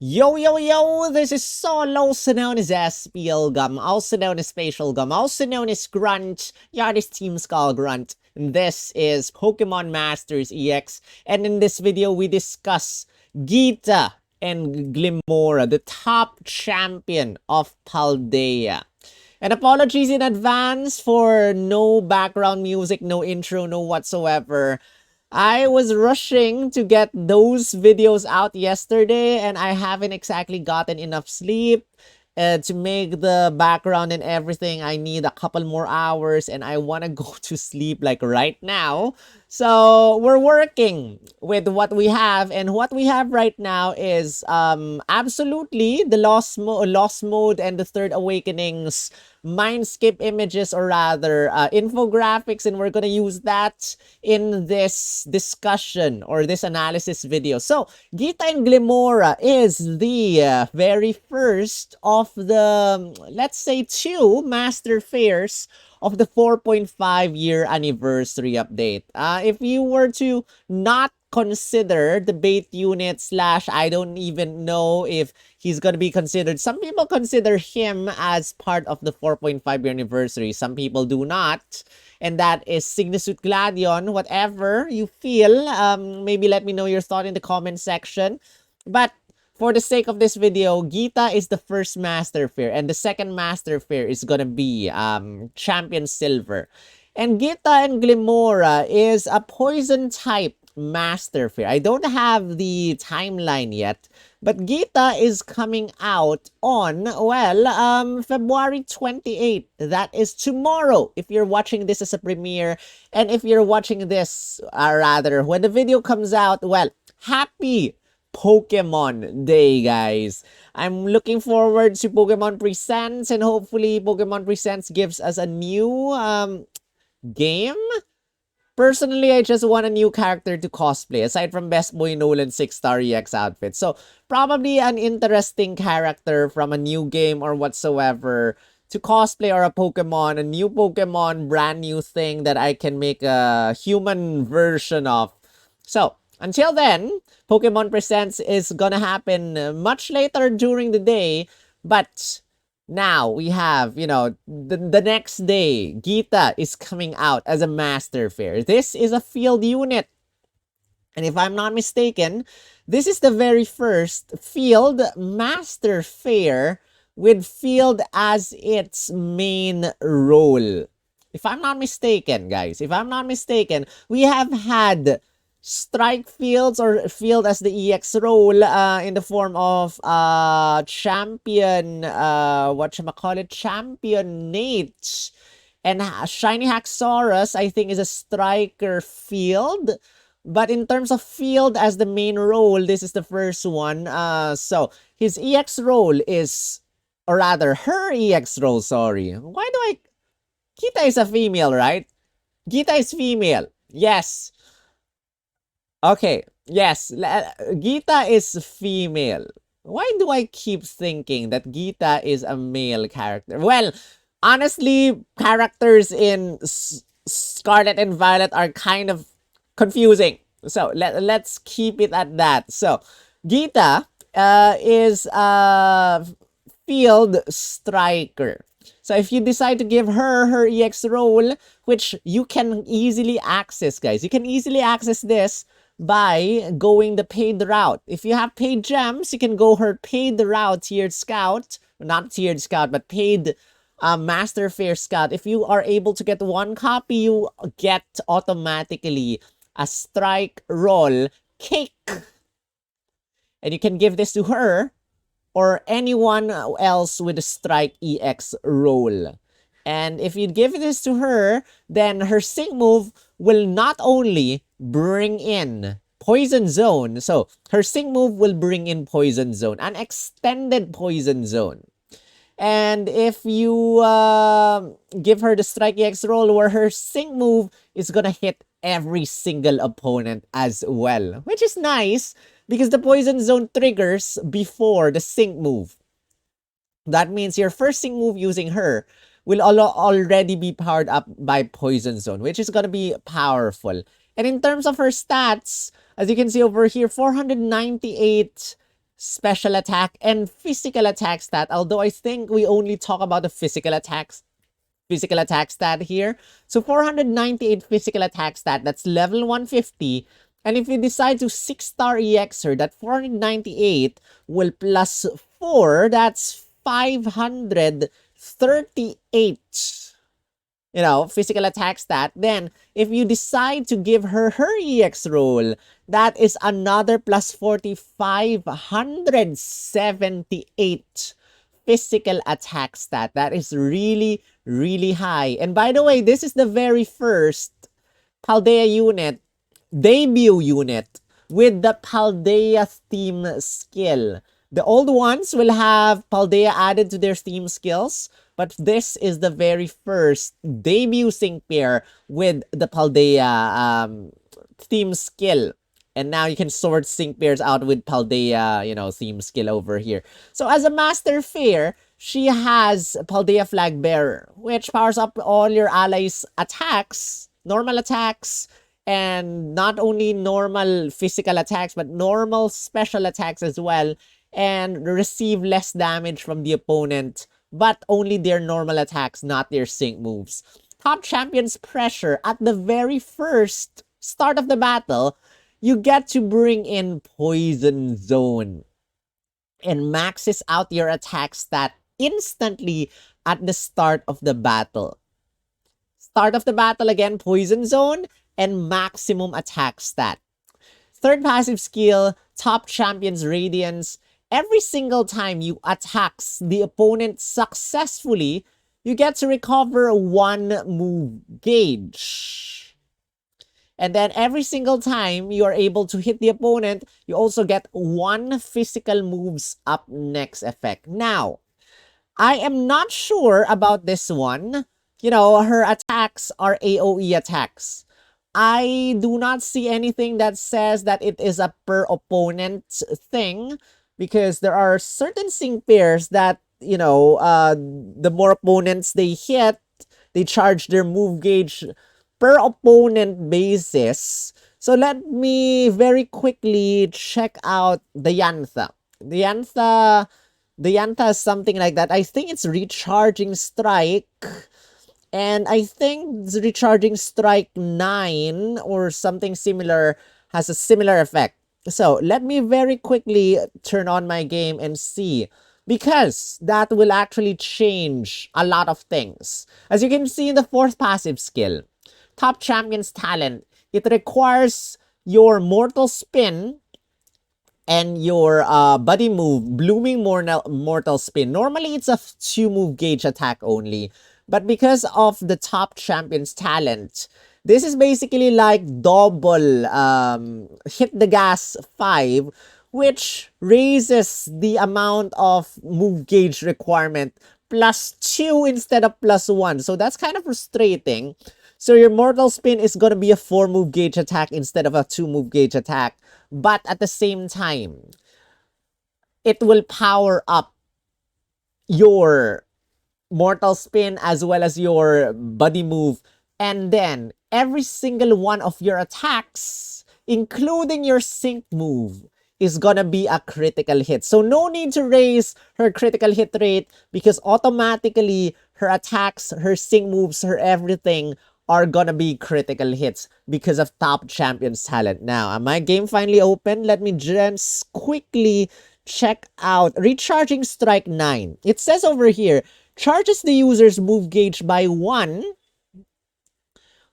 Yo, yo, yo, this is Sol, also known as SPL Gum, also known as Spatial Gum, also known as Grunt. Yeah, this Team Skull Grunt. And this is Pokemon Masters EX. And in this video, we discuss Geeta and Glimmora, the top champion of Paldea. And apologies in advance for no background music, no intro, no whatsoever. I was rushing to get those videos out yesterday and I haven't exactly gotten enough sleep to make the background and everything. I need a couple more hours and I want to go to sleep like right now. So we're working with what we have, and what we have right now is Absol-utely the lost mode and the Third Awakenings Mindscape images, or rather infographics, and we're gonna use that in this discussion or this analysis video. So Geeta and Glimmora is the very first of the, let's say, two master fairs of the 4.5-year anniversary update. If you were to not consider the bait unit slash, I don't even know if he's gonna be considered. Some people consider him as part of the 4.5-year anniversary. Some people do not. And that is Signisute Gladion. Whatever you feel, maybe let me know your thought in the comment section. But for the sake of this video, Geeta is the first Master Fair, and the second Master Fair is gonna be Champion Silver. And Geeta and Glimmora is a poison type Master Fair. I don't have the timeline yet, but Geeta is coming out on, well, February 28th. That is tomorrow, if you're watching this as a premiere. And if you're watching this, rather, when the video comes out, well, happy Pokemon Day, guys. I'm looking forward to Pokemon Presents, and hopefully Pokemon Presents gives us a new game. Personally, I just want a new character to cosplay, aside from Best Boy Nolan's 6-star EX outfit. So, probably an interesting character from a new game or whatsoever to cosplay, or a new Pokemon, brand new thing that I can make a human version of. So, until then, Pokemon Presents is gonna happen much later during the day, but now we have, you know, the next day, Geeta is coming out as a Master Fair. This is a field unit. And if I'm not mistaken, this is the very first field Master Fair with field as its main role. If I'm not mistaken, guys, if I'm not mistaken, we have had strike fields or field as the EX role in the form of champion, whatchamacallit, champion Nate. And Shiny Haxorus, I think, is a striker field. But in terms of field as the main role, this is the first one. So his EX role is, or rather, her EX role, sorry. Why do I... Geeta is a female, right? Geeta is female. Yes. Okay, yes, Geeta is female. Why do I keep thinking that Geeta is a male character? Well, honestly, characters in Scarlet and Violet are kind of confusing. So, let's keep it at that. So, Geeta is a field striker. So if you decide to give her EX role, which you can easily access, guys. You can easily access this by going the paid route. If you have paid gems, you can go her paid route, tiered scout. Not tiered scout, but paid Master Fair scout. If you are able to get one copy, you get automatically a strike roll cake. And you can give this to her or anyone else with a strike EX role. And if you give this to her, then her sync move will not only bring in Poison Zone. So, her sync move will bring in Poison Zone, an extended Poison Zone. And if you give her the Strike EX roll, where her sync move is gonna hit every single opponent as well. Which is nice, because the Poison Zone triggers before the sync move. That means your first sync move using her will already be powered up by Poison Zone, which is gonna be powerful. And in terms of her stats, as you can see over here, 498 special attack, and physical attack stat. Although I think we only talk about the physical attack stat here. So 498 physical attack stat, that's level 150. And if you decide to 6-star EX her, that 498 will plus 4, that's 538. Physical attack stat. Then, if you decide to give her EX roll, that is another plus 4,578 physical attack stat. That is really, really high. And by the way, this is the very first Paldea unit, debut unit, with the Paldea theme skill. The old ones will have Paldea added to their theme skills, but this is the very first debut sync pair with the Paldea theme skill. And now you can sort sync pairs out with Paldea, theme skill over here. So as a Master Fair, she has Paldea Flag Bearer, which powers up all your allies' attacks, normal attacks, and not only normal physical attacks, but normal special attacks as well, and receive less damage from the opponent, but only their normal attacks, not their sync moves. Top Champion's Pressure. At the very first start of the battle, you get to bring in Poison Zone and maxes out your attack stat instantly at the start of the battle. Start of the battle again, Poison Zone and maximum attack stat. Third passive skill, Top Champion's Radiance. Every single time you attacks the opponent successfully, you get to recover 1 move gauge. And then every single time you are able to hit the opponent, you also get 1 physical moves up next effect. Now, I am not sure about this one. Her attacks are AoE attacks. I do not see anything that says that it is a per opponent thing, because there are certain sync pairs that, the more opponents they hit, they charge their move gauge per opponent basis. So let me very quickly check out the Yantha. The Yantha is something like that. I think it's Recharging Strike. And I think Recharging Strike 9 or something similar has a similar effect. So let me very quickly turn on my game and see, because that will actually change a lot of things. As you can see in the 4th passive skill, Top Champion's Talent, it requires your Mortal Spin and your Buddy Move, Blooming Mortal Spin. Normally, it's a 2-move gauge attack only. But because of the Top Champion's Talent, this is basically like double Hit the Gas 5, which raises the amount of move gauge requirement plus 2 instead of plus 1. So that's kind of frustrating. So your Mortal Spin is going to be a 4-move gauge attack instead of a 2-move gauge attack. But at the same time, it will power up your Mortal Spin as well as your Buddy Move. And then, every single one of your attacks, including your sync move, is gonna be a critical hit. So no need to raise her critical hit rate, because automatically her attacks, her sync moves, her everything are gonna be critical hits because of Top Champion's Talent. Now, my game finally open. Let me just quickly check out Recharging Strike 9. It says over here, charges the user's move gauge by 1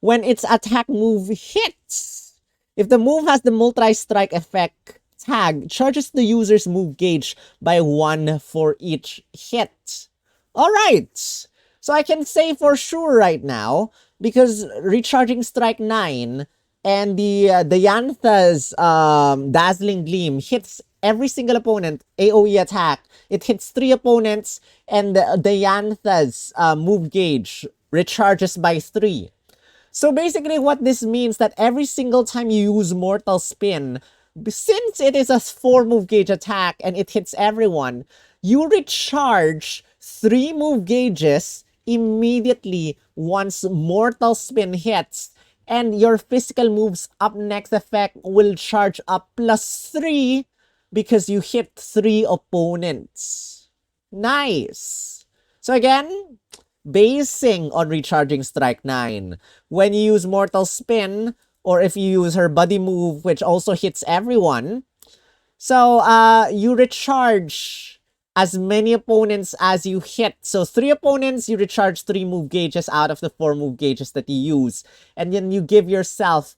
when its attack move hits. If the move has the multi-strike effect tag, charges the user's move gauge by 1 for each hit. Alright, so I can say for sure right now, because Recharging Strike 9 and the Yantha's Dazzling Gleam hits every single opponent, AoE attack. It hits 3 opponents, and the Yantha's move gauge recharges by 3. So basically what this means, that every single time you use Mortal Spin, since it is a 4-move gauge attack and it hits everyone, you recharge 3 move gauges immediately once Mortal Spin hits, and your physical moves up next effect will charge up plus 3 because you hit 3 opponents. Nice. So again, basing on recharging Strike 9, when you use Mortal Spin, or if you use her buddy move, which also hits everyone, so you recharge as many opponents as you hit. So 3 opponents, you recharge 3 move gauges out of the 4 move gauges that you use. And then you give yourself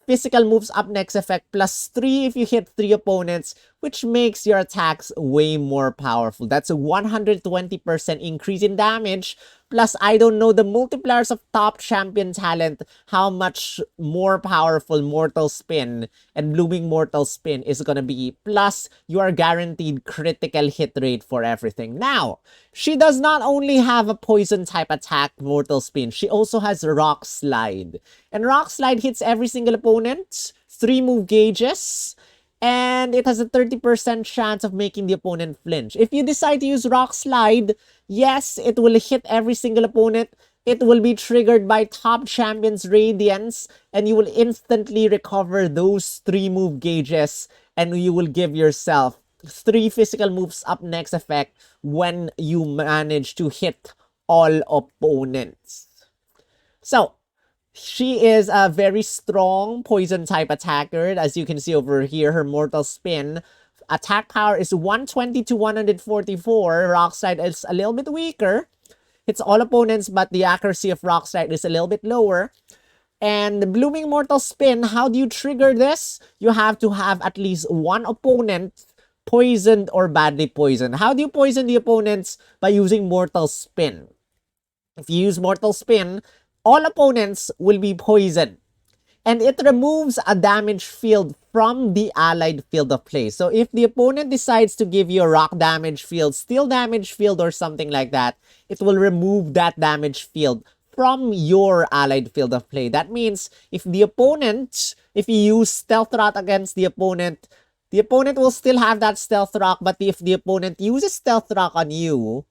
physical moves up next effect plus 3 if you hit 3 opponents, which makes your attacks way more powerful. That's a 120% increase in damage. Plus, I don't know the multipliers of top champion talent, how much more powerful Mortal Spin and Blooming Mortal Spin is gonna be. Plus, you are guaranteed critical hit rate for everything. Now, she does not only have a poison type attack, Mortal Spin, she also has Rock Slide. And Rock Slide hits every single opponent, 3 move gauges, and it has a 30% chance of making the opponent flinch. If you decide to use Rock Slide, yes, it will hit every single opponent. It will be triggered by top champion's Radiance, and you will instantly recover those 3 move gauges, and you will give yourself 3 physical moves up next effect when you manage to hit all opponents. So, she is a very strong poison type attacker. As you can see over here, her Mortal Spin attack power is 120 to 144. Rock Slide is a little bit weaker. Hits all opponents, but the accuracy of Rock Slide is a little bit lower. And the Blooming Mortal Spin, how do you trigger this? You have to have at least 1 opponent poisoned or badly poisoned. How do you poison the opponents? By using Mortal Spin. If you use Mortal Spin, all opponents will be poisoned. And it removes a damage field from the allied field of play. So if the opponent decides to give you a rock damage field, steel damage field, or something like that, it will remove that damage field from your allied field of play. That means if the opponent, if you use Stealth Rock against the opponent will still have that Stealth Rock, but if the opponent uses Stealth Rock on you,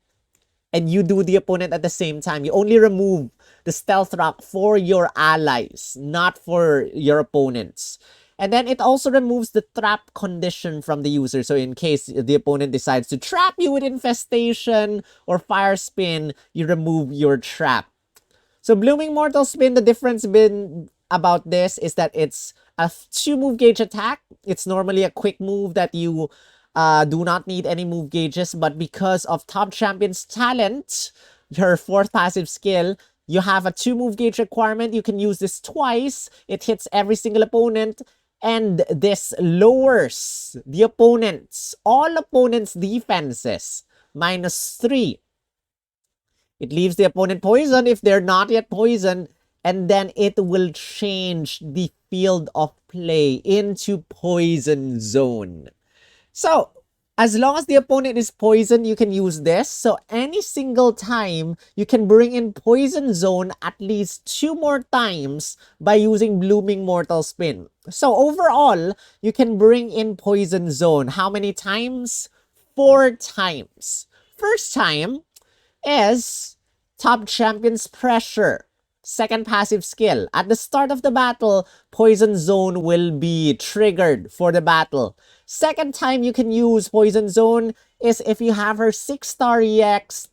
and you do the opponent at the same time, you only remove the Stealth Rock for your allies, not for your opponents. And then it also removes the trap condition from the user. So in case the opponent decides to trap you with Infestation or Fire Spin, you remove your trap. So Blooming Mortal Spin, the difference about this is that it's a 2 move gauge attack. It's normally a quick move that you do not need any move gauges, but because of top champion's talent, her 4th passive skill, you have a 2 move gauge requirement. You can use this twice. It hits every single opponent, and this lowers the all opponents' defenses -3. It leaves the opponent poisoned if they're not yet poisoned, and then it will change the field of play into Poison Zone. So, as long as the opponent is poisoned, you can use this. So, any single time, you can bring in Poison Zone at least 2 more times by using Blooming Mortal Spin. So, overall, you can bring in Poison Zone. How many times? 4 times. First time is Top Champion's Pressure. Second passive skill. At the start of the battle, Poison Zone will be triggered for the battle. Second time you can use Poison Zone is if you have her 6-star EX.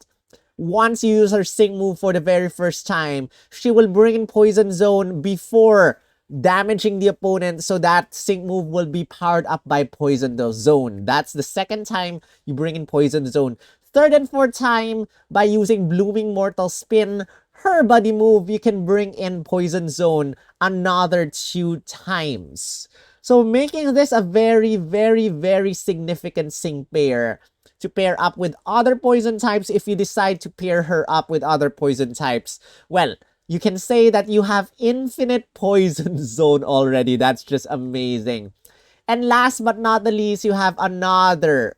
Once you use her sync move for the very first time, she will bring in Poison Zone before damaging the opponent, so that sync move will be powered up by Poison Zone. That's the second time you bring in Poison Zone. Third and fourth time, by using Blooming Mortal Spin, her buddy move, you can bring in Poison Zone another 2 times. So making this a very, very, very significant sync pair to pair up with other poison types. If you decide to pair her up with other poison types, well, you can say that you have infinite Poison Zone already. That's just amazing. And last but not the least, you have another,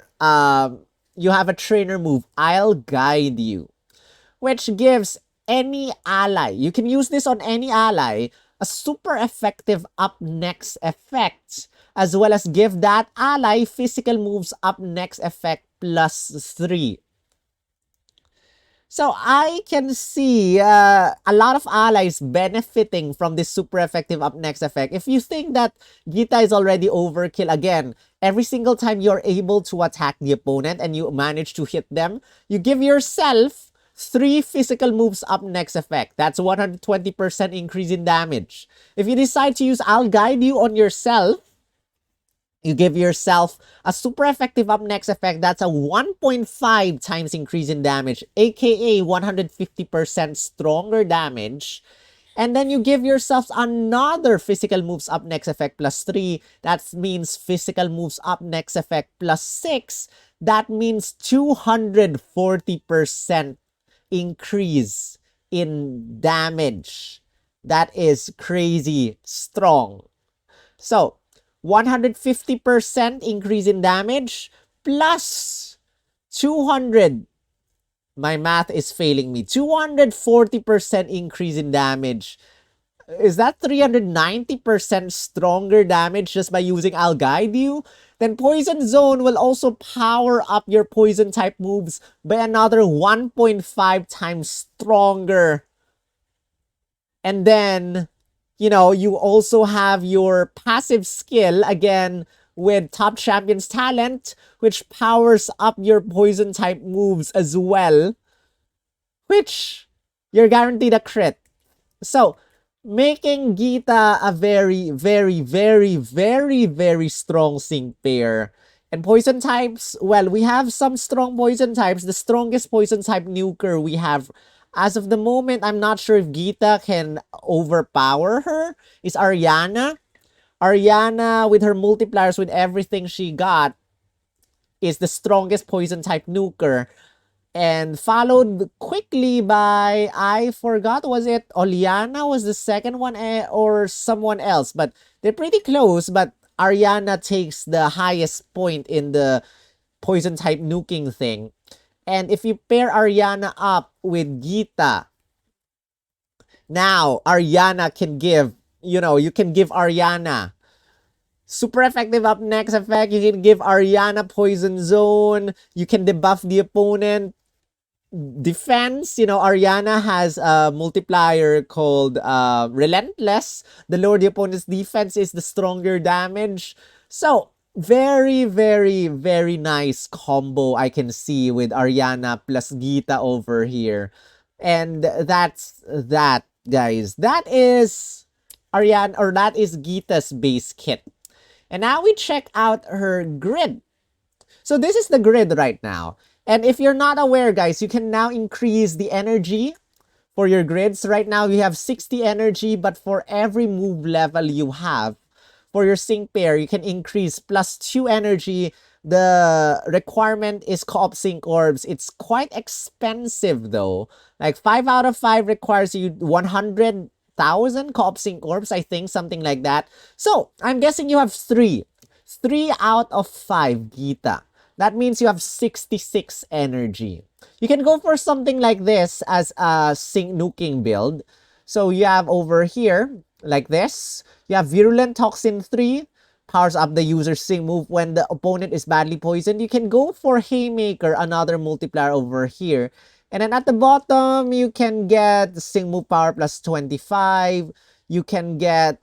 you have a trainer move, I'll Guide You, which gives any ally, you can use this on any ally, a super effective up next effect, as well as give that ally physical moves up next effect +3. So I can see a lot of allies benefiting from this super effective up next effect. If you think that Geeta is already overkill, again, every single time you're able to attack the opponent and you manage to hit them, you give yourself 3 physical moves up next effect. That's 120% increase in damage. If you decide to use I'll Guide You on yourself, you give yourself a super effective up next effect. That's a 1.5 times increase in damage, aka 150% stronger damage. And then you give yourself another physical moves up next effect plus 3. That means physical moves up next effect plus 6. That means 240% increase in damage. That is crazy strong. So 150% increase in damage plus 200. My math is failing me. 240% increase in damage. Is that 390% stronger damage just by using I'll Guide You? Then Poison Zone will also power up your poison type moves by another 1.5 times stronger. And then, you know, you also have your passive skill, again, with Top Champion's Talent, which powers up your poison type moves as well, which you're guaranteed a crit. So, making Geeta a very, very, very, very, very strong sync pair. And poison types, well, we have some strong poison types. The strongest poison type nuker we have as of the moment, I'm not sure if Geeta can overpower her, is Ariana. Ariana, with her multipliers, with everything she got, is the strongest poison type nuker. And followed quickly by, I forgot, was it Oliana was the second one or someone else? But they're pretty close, but Ariana takes the highest point in the poison type nuking thing. And if you pair Ariana up with Geeta, now Ariana can give, you know, you can give Ariana super effective up next effect. You can give Ariana Poison Zone. You can debuff the opponent. Defense, you know, Ariana has a multiplier called Relentless. The lower the opponent's defense is, the stronger damage. So, very, very, very nice combo I can see with Ariana plus Geeta over here. And that's that, guys. That is Ariana, or that is Geeta's base kit. And now we check out her grid. So this is the grid right now. And if you're not aware, guys, you can now increase the energy for your grids. Right now, you have 60 energy, but for every move level you have, for your sync pair, you can increase plus 2 energy. The requirement is co-op sync orbs. It's quite expensive, though. Like 5 out of 5 requires you 100,000 co-op sync orbs, I think, something like that. So, I'm guessing you have 3. 3 out of 5, Geeta. That means you have 66 energy. You can go for something like this as a sync nuking build. So you have over here, like this, you have Virulent Toxin 3, powers up the user's sync move when the opponent is badly poisoned. You can go for Haymaker, another multiplier over here. And then at the bottom, you can get sync move power plus 25. You can get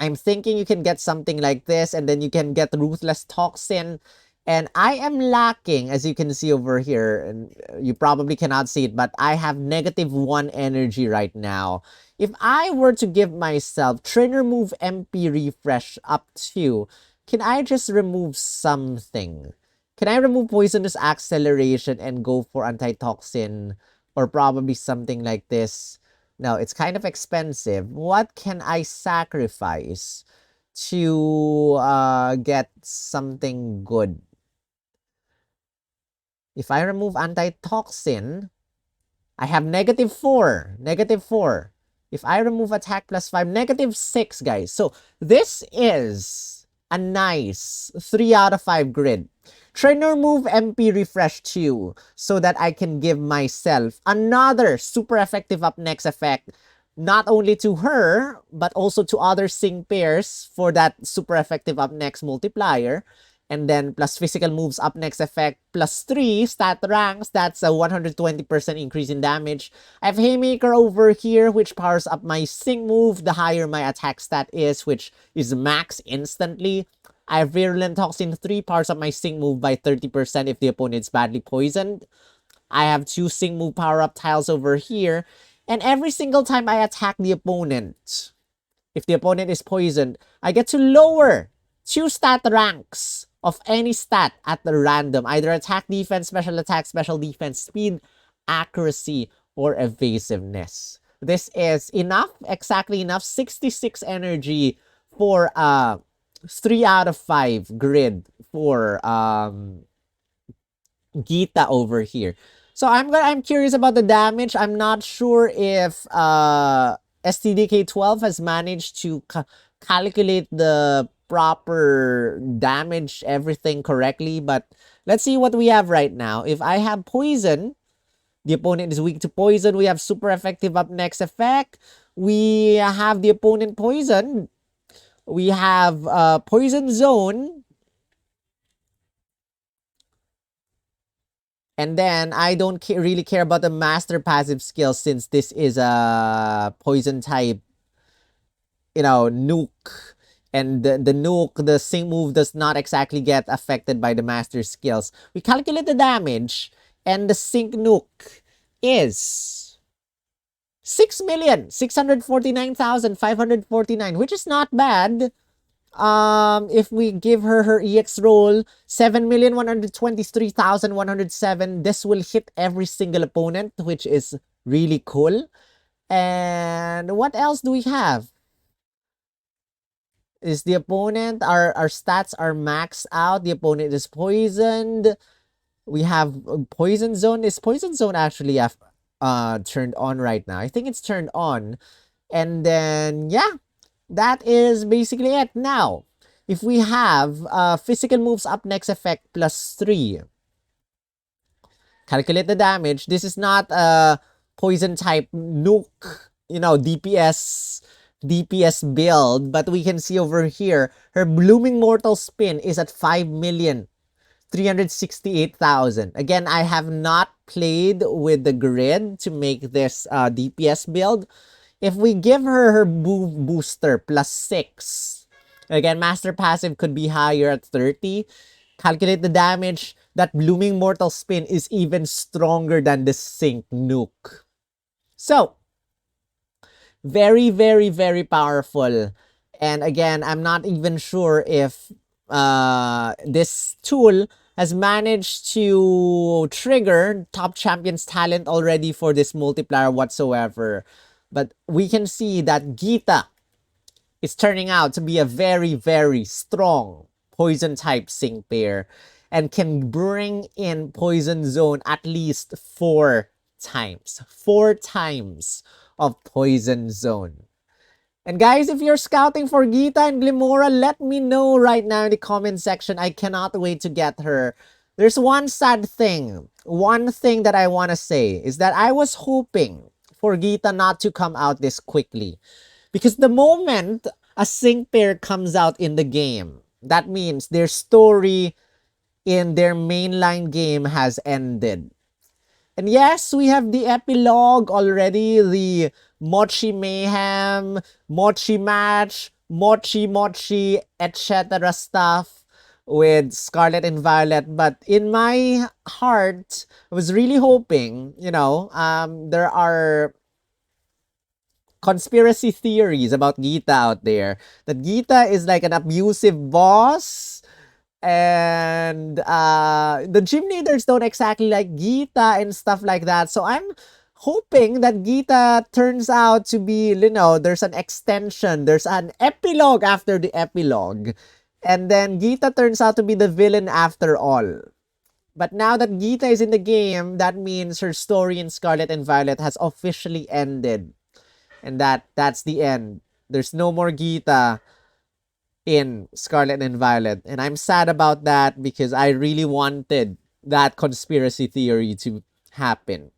I'm thinking you can get something like this, and then you can get Ruthless Toxin. And I am lacking, as you can see over here, and you probably cannot see it, but I have -1 energy right now. If I were to give myself Trainer Move MP Refresh up to, can I just remove something? Can I remove Poisonous Acceleration and go for Antitoxin, or probably something like this? No, it's kind of expensive. What can I sacrifice to get something good? If I remove Antitoxin, I have -4. -4. If I remove Attack plus 5, -6, guys. So this is a nice 3 out of 5 grid. Trainer Move MP Refresh 2 so that I can give myself another super effective up next effect, not only to her, but also to other sync pairs for that super effective up next multiplier. And then plus physical moves up next effect plus 3 stat ranks. That's a 120% increase in damage. I have Haymaker over here, which powers up my sync move. The higher my attack stat is, which is max instantly. I have Virulent Toxin 3, powers up my sync move by 30% if the opponent's badly poisoned. I have 2 sync move power up tiles over here. And every single time I attack the opponent, if the opponent is poisoned, I get to lower 2 stat ranks of any stat at the random. Either attack, defense, special defense, speed, accuracy, or evasiveness. This is enough, exactly enough. 66 energy for 3 out of 5 grid for Geeta over here. So I'm curious about the damage. I'm not sure if STDK12 has managed to calculate the proper damage, everything correctly, but let's see what we have right now. If I have poison, the opponent is weak to poison. We have super effective up next effect. We have the opponent poisoned. We have poison zone. And then I don't really care about the master passive skill, since this is a poison type, you know, nuke. And the nuke, the sync move does not exactly get affected by the master skills. We calculate the damage, and the sync nuke is 6,649,549, which is not bad. If we give her EX roll, 7,123,107, this will hit every single opponent, which is really cool. And what else do we have? Is the opponent, our stats are maxed out. The opponent is poisoned. We have poison zone. Is poison zone actually turned on right now? I think it's turned on. And then, yeah, that is basically it. Now, if we have physical moves up next effect plus 3, calculate the damage. This is not a poison type nuke, you know, DPS build, but we can see over here her blooming mortal spin is at 5,368,000. Again, I have not played with the grid to make this DPS build. If we give her booster plus 6, again, master passive could be higher at 30. Calculate the damage. That blooming mortal spin is even stronger than the sync nuke. So, very, very, very powerful. And again, I'm not even sure if this tool has managed to trigger top champion's talent already for this multiplier whatsoever. But we can see that Geeta is turning out to be a very, very strong poison type sync pair and can bring in poison zone at least 4 times. 4 times of poison zone. And guys, if you're scouting for Geeta and Glimmora, let me know right now in the comment section. I cannot wait to get her. There's one sad thing. One thing that I want to say is that I was hoping for Geeta not to come out this quickly. Because the moment a sync pair comes out in the game, that means their story in their mainline game has ended. And yes, we have the epilogue already, the Mochi Mayhem, Mochi Match, Mochi, etc. stuff with Scarlet and Violet. But in my heart, I was really hoping, you know, there are conspiracy theories about Geeta out there. That Geeta is like an abusive boss. And the gym leaders don't exactly like Geeta and stuff like that. So I'm hoping that Geeta turns out to be, you know, there's an extension. There's an epilogue after the epilogue. And then Geeta turns out to be the villain after all. But now that Geeta is in the game, that means her story in Scarlet and Violet has officially ended. And that's the end. There's no more Geeta in Scarlet and Violet. And I'm sad about that because I really wanted that conspiracy theory to happen.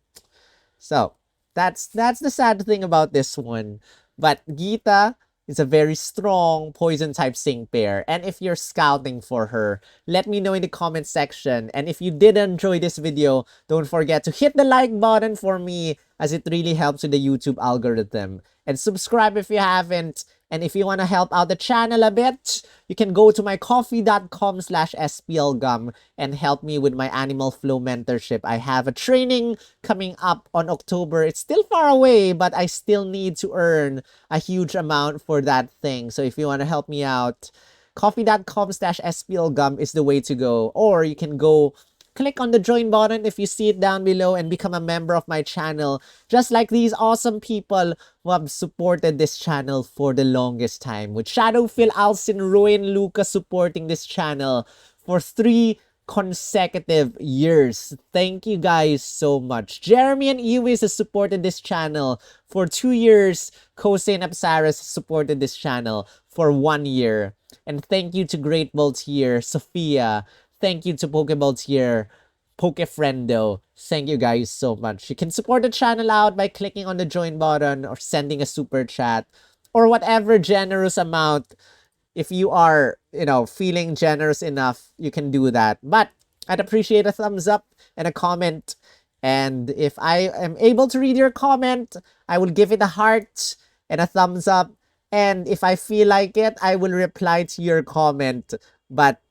So, that's the sad thing about this one. But Geeta is a very strong poison type sync pair. And if you're scouting for her, let me know in the comment section. And if you did enjoy this video, don't forget to hit the like button for me, as it really helps with the YouTube algorithm. And subscribe if you haven't. And if you want to help out the channel a bit, you can go to my coffee.com/splgum and help me with my Animal Flow mentorship. I have a training coming up on October. It's still far away, but I still need to earn a huge amount for that thing. So if you want to help me out, coffee.com/splgum is the way to go. Or you can go click on the join button if you see it down below and become a member of my channel, just like these awesome people who have supported this channel for the longest time, with Shadow, Phil, Alcin, Ruin, Luca supporting this channel for 3 consecutive years. Thank you guys so much. Jeremy and Ewis has supported this channel for 2 years. Kose and Apsaris supported this channel for 1 year. And thank you to Great Bolt here, Sophia. Thank you to Pokeball tier, Pokefriendo. Thank you guys so much. You can support the channel out by clicking on the join button or sending a super chat or whatever generous amount. If you are, feeling generous enough, you can do that. But I'd appreciate a thumbs up and a comment. And if I am able to read your comment, I will give it a heart and a thumbs up. And if I feel like it, I will reply to your comment. But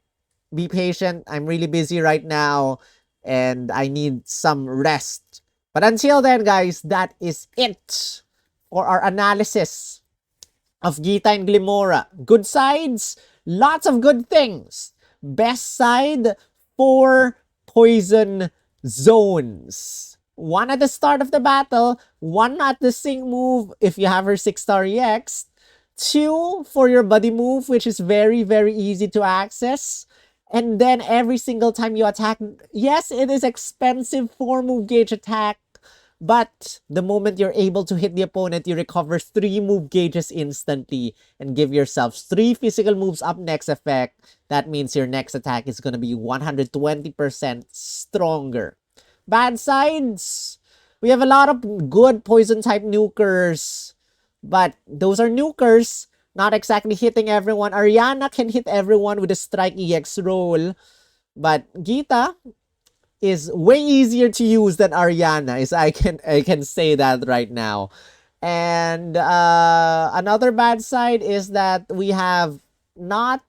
be patient. I'm really busy right now and I need some rest. But until then, guys, that is it for our analysis of Geeta and Glimmora. Good sides, lots of good things. Best side, 4 poison zones. 1 at the start of the battle, 1 at the sync move if you have her 6-star EX. 2 for your buddy move, which is very, very easy to access. And then every single time you attack, yes, it is expensive 4 move gauge attack, but the moment you're able to hit the opponent, you recover 3 move gauges instantly and give yourself 3 physical moves up next effect. That means your next attack is going to be 120% stronger. Bad sides, we have a lot of good poison type nukers, but those are nukers, not exactly hitting everyone. Ariana can hit everyone with a Strike EX roll, but Geeta is way easier to use than Ariana. I can say that right now. And another bad side is that we have not...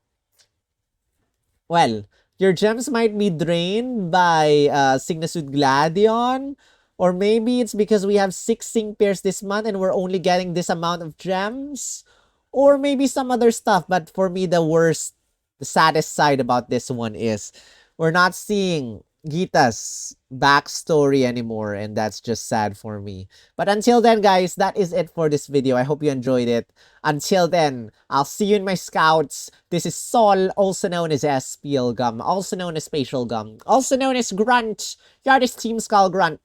Well, your gems might be drained by Signasuit Gladion. Or maybe it's because we have 6 sync pairs this month and we're only getting this amount of gems. Or maybe some other stuff. But for me, the saddest side about this one is we're not seeing Geeta's backstory anymore. And that's just sad for me. But until then, guys, that is it for this video. I hope you enjoyed it. Until then, I'll see you in my scouts. This is Sol, also known as SPL Gum, also known as Spatial Gum, also known as Grunt. Yardis Team Skull Grunt.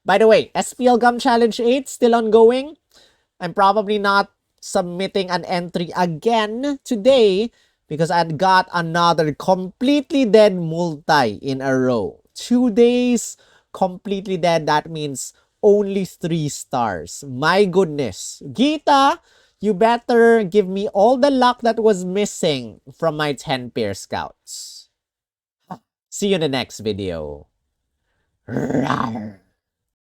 By the way, SPL Gum Challenge 8 still ongoing. I'm probably not submitting an entry again today because I got another completely dead multi in a row. 2 days completely dead. That means only 3 stars. My goodness. Geeta, you better give me all the luck that was missing from my 10 pair scouts. See you in the next video. Rawr.